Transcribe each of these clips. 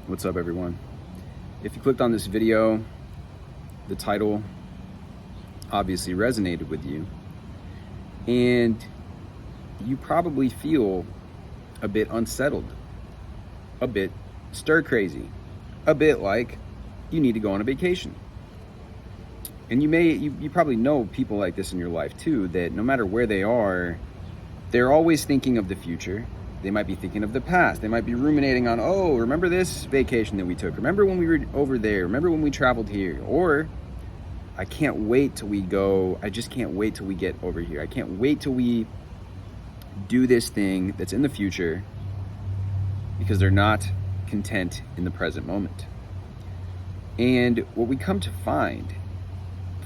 What's up, everyone? If you clicked on this video, the title obviously resonated with you, and you probably feel a bit unsettled, a bit stir crazy, a bit like you need to go on a vacation. And you probably know people like this in your life too, that no matter where they are, they're always thinking of the future. They might be thinking of the past. They might be ruminating on, oh, remember this vacation that we took? Remember when we were over there? Remember when we traveled here? Or, I can't wait till we go. I just can't wait till we get over here. I can't wait till we do this thing that's in the future, because they're not content in the present moment. And what we come to find,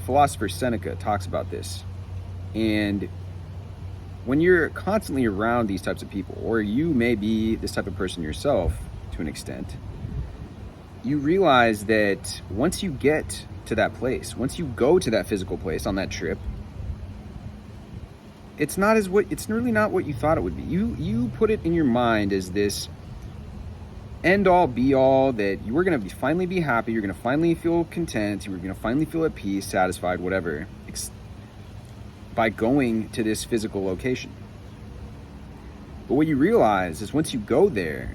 philosopher Seneca talks about this, and when you're constantly around these types of people, or you may be this type of person yourself to an extent, you realize that once you get to that place, once you go to that physical place on that trip, it's really not what you thought it would be. You put it in your mind as this end all be all, that you were going to finally be happy, you're going to finally feel content, you were going to finally feel at peace, satisfied, whatever, by going to this physical location. But what you realize is once you go there,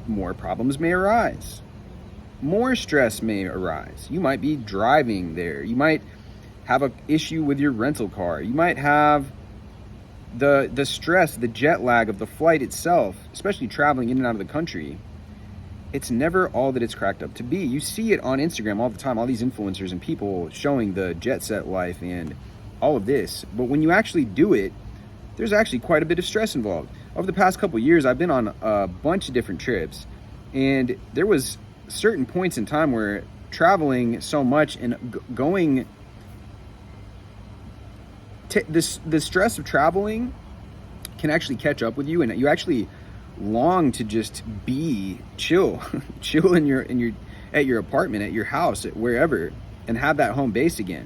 more problems may arise. More stress may arise. You might be driving there. You might have an issue with your rental car. You might have the stress, the jet lag of the flight itself, especially traveling in and out of the country. It's never all that it's cracked up to be. You see it on Instagram all the time, all these influencers and people showing the jet set life and all of this. But when you actually do it, there's actually quite a bit of stress involved. Over the past couple of years, I've been on a bunch of different trips, and there was certain points in time where traveling so much and going, the stress of traveling can actually catch up with you, and you actually long to just be chill in your at your apartment, at your house, at wherever, and have that home base again.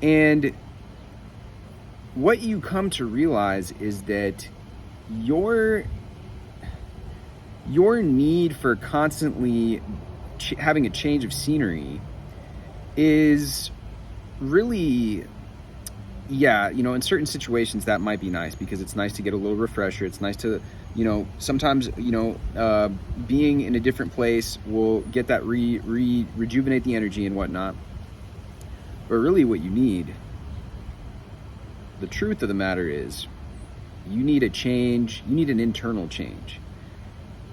And what you come to realize is that your need for constantly having a change of scenery is really, in certain situations that might be nice, because it's nice to get a little refresher. It's nice to, sometimes, being in a different place will get that rejuvenate the energy and whatnot. But really what you need, the truth of the matter is, you need a change. You need an internal change.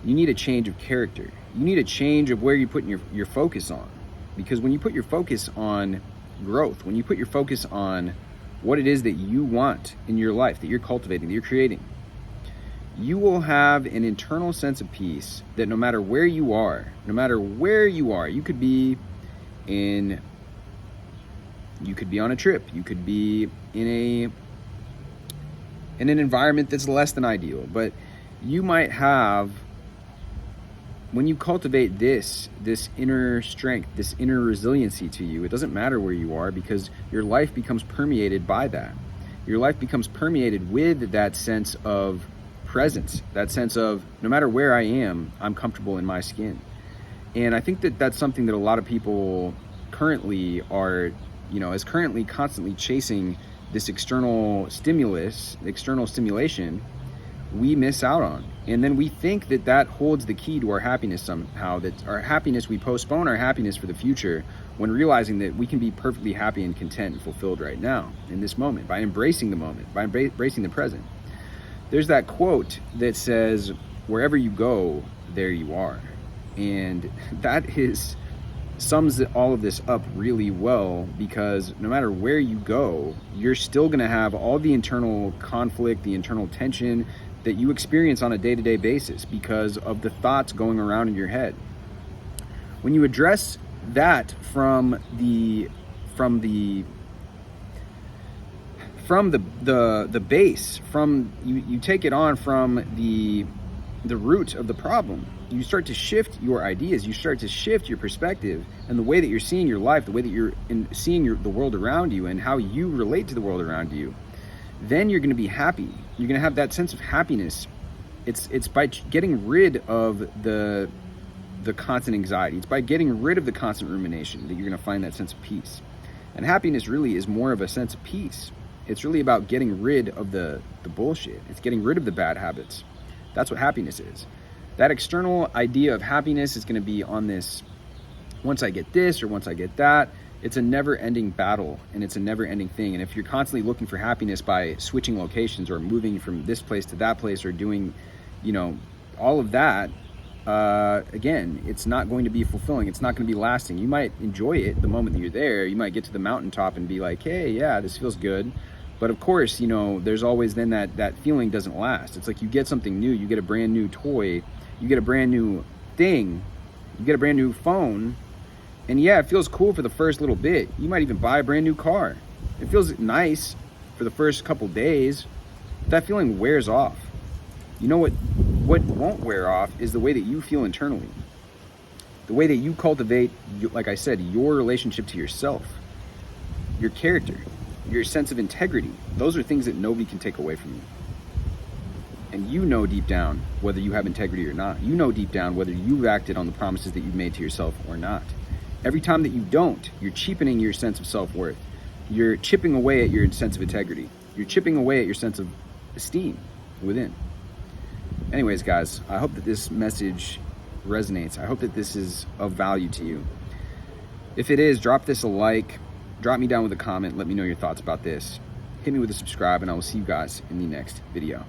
You need a change of character. You need a change of where you're putting your focus on. Because when you put your focus on growth, when you put your focus on what it is that you want in your life, that you're cultivating, that you're creating, you will have an internal sense of peace that no matter where you are, you could be on a trip, you could be in an environment that's less than ideal, but you might have, when you cultivate this inner strength, this inner resiliency to you, it doesn't matter where you are, because your life becomes permeated by that. Your life becomes permeated with that sense of presence, that sense of no matter where I am, I'm comfortable in my skin. And I think that that's something that a lot of people currently are, is currently constantly chasing this external stimulation, we miss out on. And then we think that holds the key to our happiness somehow, that our happiness, we postpone our happiness for the future, when realizing that we can be perfectly happy and content and fulfilled right now, in this moment, by embracing the moment, by embracing the present. There's that quote that says, wherever you go, there you are. And that sums all of this up really well, because no matter where you go, you're still going to have all the internal conflict, the internal tension that you experience on a day-to-day basis because of the thoughts going around in your head. When you address that from the base, you take it on from the root of the problem, you start to shift your ideas, you start to shift your perspective and the way that you're seeing your life, the way that you're seeing the world around you and how you relate to the world around you. Then you're going to be happy. You're going to have that sense of happiness. It's by getting rid of the the constant anxiety. It's by getting rid of the constant rumination that you're going to find that sense of peace. And happiness really is more of a sense of peace. It's really about getting rid of the bullshit. It's getting rid of the bad habits. That's what happiness is. That external idea of happiness is going to be on this, once I get this or once I get that. It's a never-ending battle, and it's a never-ending thing. And if you're constantly looking for happiness by switching locations or moving from this place to that place or doing, all of that, again, it's not going to be fulfilling. It's not going to be lasting. You might enjoy it the moment that you're there. You might get to the mountaintop and be like, hey, yeah, this feels good. But of course, there's always then that feeling doesn't last. It's like you get something new. You get a brand new toy. You get a brand new thing. You get a brand new phone. And yeah, it feels cool for the first little bit. You might even buy a brand new car. It feels nice for the first couple days. But that feeling wears off. You know what won't wear off is the way that you feel internally. The way that you cultivate, like I said, your relationship to yourself, your character, your sense of integrity. Those are things that nobody can take away from you. And you know deep down whether you have integrity or not. You know deep down whether you've acted on the promises that you've made to yourself or not. Every time that you don't, you're cheapening your sense of self-worth. You're chipping away at your sense of integrity. You're chipping away at your sense of esteem within. Anyways, guys, I hope that this message resonates. I hope that this is of value to you. If it is, drop this a like. Drop me down with a comment. Let me know your thoughts about this. Hit me with a subscribe, and I will see you guys in the next video.